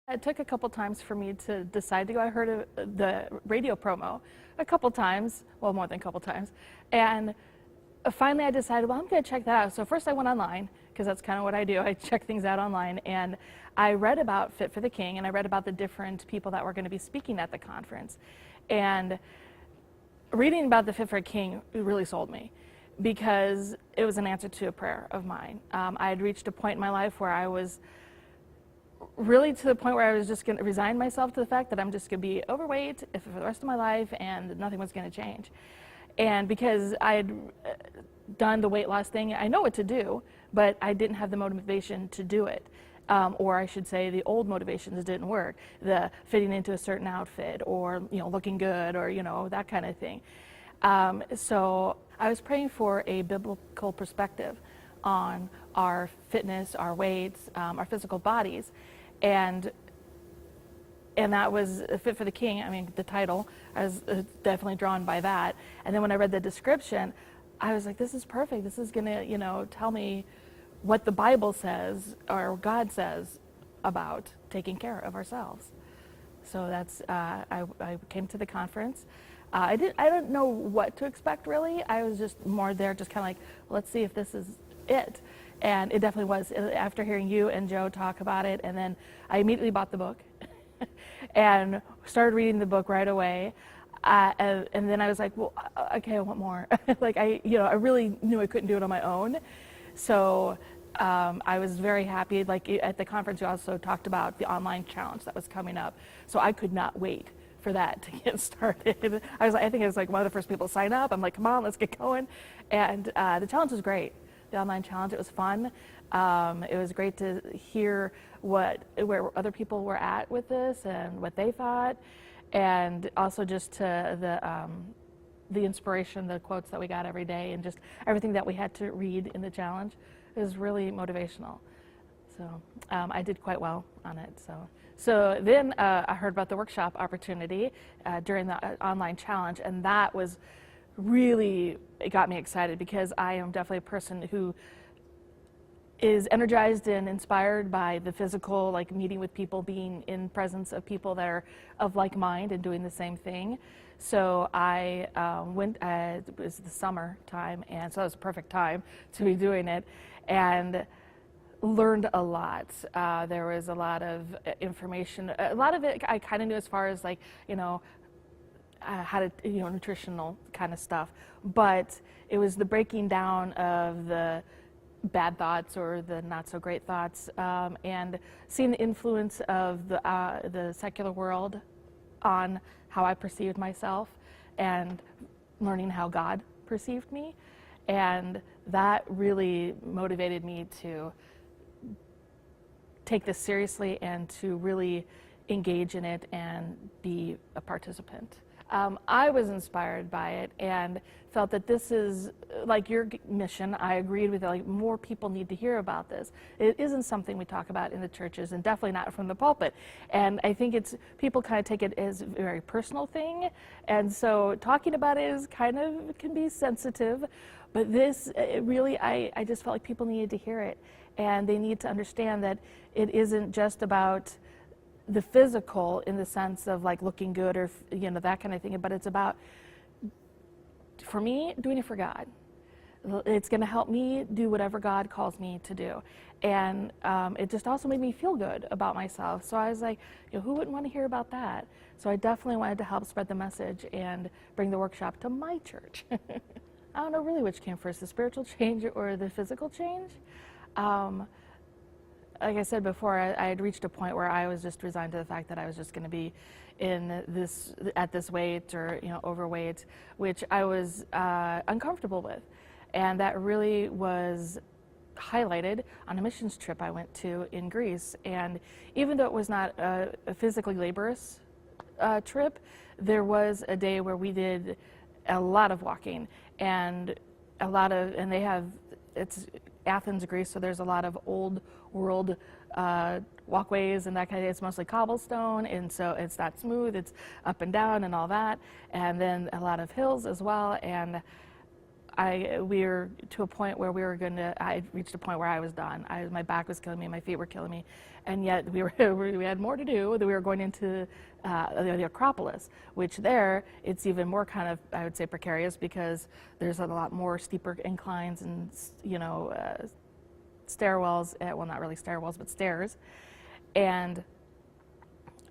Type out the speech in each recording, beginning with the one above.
It took a couple times for me to decide to go. I heard the radio promo a couple times, well, more than a couple times, and finally I decided, well, I'm going to check that out. So first I went online, because that's kind of what I do. I check things out online, and I read about Fit for the King, and I read about the different people that were going to be speaking at the conference. And reading about the Fit for a King really sold me, because it was an answer to a prayer of mine. I had reached a point in my life where I was really to the point where I was just going to resign myself to the fact that I'm just going to be overweight for the rest of my life and nothing was going to change. And because I had done the weight loss thing, I know what to do, but I didn't have the motivation to do it. Or I should say the old motivations didn't work. The fitting into a certain outfit, or looking good, or that kind of thing. So I was praying for a biblical perspective on our fitness, our weights, our physical bodies, and that was Fit for the King. I mean, the title, I was definitely drawn by that. And then when I read the description, I was like, this is perfect. This is gonna, tell me what the Bible says, or God says, about taking care of ourselves. So that's, I came to the conference. I didn't know what to expect, really. I was just more there, just kind of like, well, let's see if this is it. And it definitely was. After hearing you and Joe talk about it, and then I immediately bought the book and started reading the book right away. And then I was like, well, okay, I want more. Like I really knew I couldn't do it on my own. So I was very happy. Like at the conference, you also talked about the online challenge that was coming up. So I could not wait for that to get started. I think I was like one of the first people to sign up. I'm like, come on, let's get going. And the challenge was great. The online challenge, it was fun. It was great to hear where other people were at with this and what they thought, and also just to the inspiration, the quotes that we got every day, and just everything that we had to read in the challenge. It was really motivational. So I did quite well on it. So then I heard about the workshop opportunity during the online challenge, and that was really, it got me excited, because I am definitely a person who is energized and inspired by the physical, like meeting with people, being in presence of people that are of like mind and doing the same thing. So I went, it was the summer time, and so it was a perfect time to be doing it, and learned a lot. There was a lot of information. A lot of it I kind of knew, as far as like, how to, nutritional kind of stuff. But it was the breaking down of the bad thoughts or the not so great thoughts, and seeing the influence of the secular world on how I perceived myself, and learning how God perceived me. And that really motivated me to take this seriously and to really engage in it and be a participant. I was inspired by it and felt that this is like your mission. I agreed with it, like more people need to hear about this. It isn't something we talk about in the churches, and definitely not from the pulpit. And I think people kind of take it as a very personal thing, and so talking about it is kind of, can be sensitive. But this, really, I just felt like people needed to hear it, and they need to understand that it isn't just about the physical in the sense of like looking good or that kind of thing, but it's about, for me, doing it for God. It's going to help me do whatever God calls me to do. And it just also made me feel good about myself. So I was like, who wouldn't want to hear about that? So I definitely wanted to help spread the message and bring the workshop to my church. I don't know really which came first, the spiritual change or the physical change. Like I said before, I had reached a point where I was just resigned to the fact that I was just going to be at this weight, or overweight, which I was uncomfortable with, and that really was highlighted on a missions trip I went to in Greece. And even though it was not a physically laborious trip, there was a day where we did a lot of walking, and they have, it's Athens, Greece, so there's a lot of old world walkways and that kind of, it's mostly cobblestone, and so it's not smooth, it's up and down and all that, and then a lot of hills as well. And we were to a point where I reached a point where I was done. My back was killing me, my feet were killing me, and yet we had more to do. We were going into the Acropolis, which there it's even more kind of, I would say, precarious, because there's a lot more steeper inclines and stairwells. Well, not really stairwells, but stairs.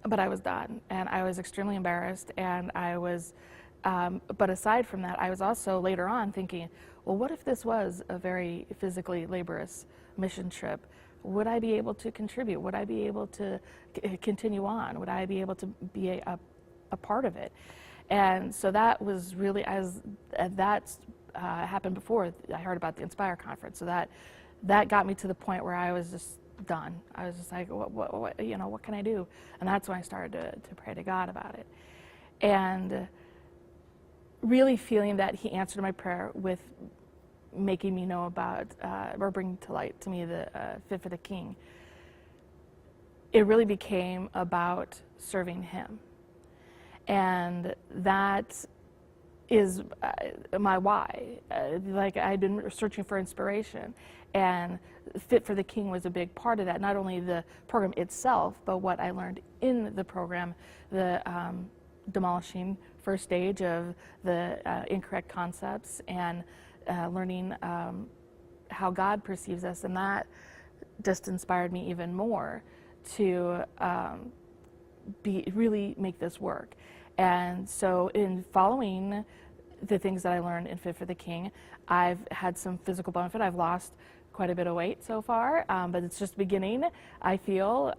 But I was done, and I was extremely embarrassed, and but aside from that, I was also later on thinking, well, what if this was a very physically laborious mission trip? Would I be able to contribute? Would I be able to continue on? Would I be able to be a part of it? And so that was really, that happened before I heard about the Inspire conference. So that got me to the point where I was just done. I was just like, what can I do? And that's when I started to pray to God about it. And really feeling that he answered my prayer with making me know about, or bringing to light to me the Fit for the King. It really became about serving him. And that is my why. Like, I'd been searching for inspiration, and Fit for the King was a big part of that. Not only the program itself, but what I learned in the program, the demolishing first stage of the incorrect concepts, and learning how God perceives us, and that just inspired me even more to really make this work. And so in following the things that I learned in Fit for the King, I've had some physical benefit. I've lost quite a bit of weight so far, but it's just beginning, I feel.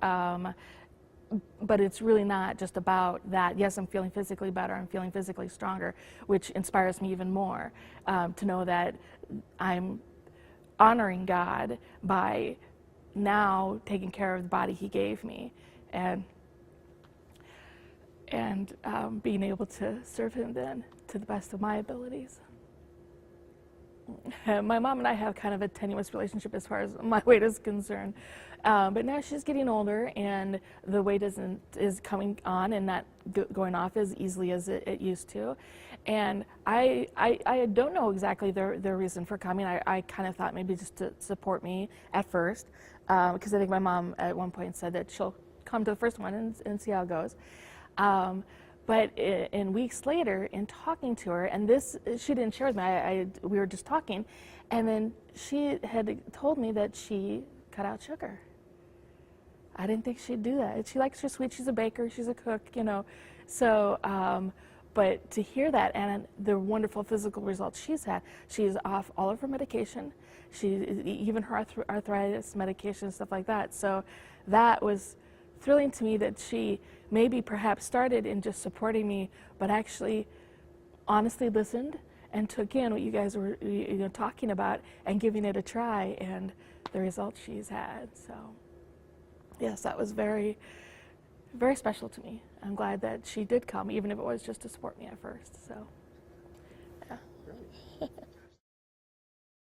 But it's really not just about that. Yes, I'm feeling physically better, I'm feeling physically stronger, which inspires me even more to know that I'm honoring God by now taking care of the body he gave me, and being able to serve him then to the best of my abilities. My mom and I have kind of a tenuous relationship as far as my weight is concerned, but now she's getting older, and the weight is coming on and not going off as easily as it used to. And I don't know exactly their reason for coming. I kind of thought maybe just to support me at first, because I think my mom at one point said that she'll come to the first one and see how it goes. But in weeks later, in talking to her, and this she didn't share with me, we were just talking, and then she had told me that she cut out sugar. I didn't think she'd do that. She likes her sweet. She's a baker. She's a cook, So, but to hear that and the wonderful physical results she's had, she's off all of her medication. Even her arthritis medication, stuff like that. So that was thrilling to me, that she maybe perhaps started in just supporting me, but actually honestly listened and took in what you guys were talking about and giving it a try, and the results she's had. So yes, that was very, very special to me. I'm glad that she did come, even if it was just to support me at first. So yeah.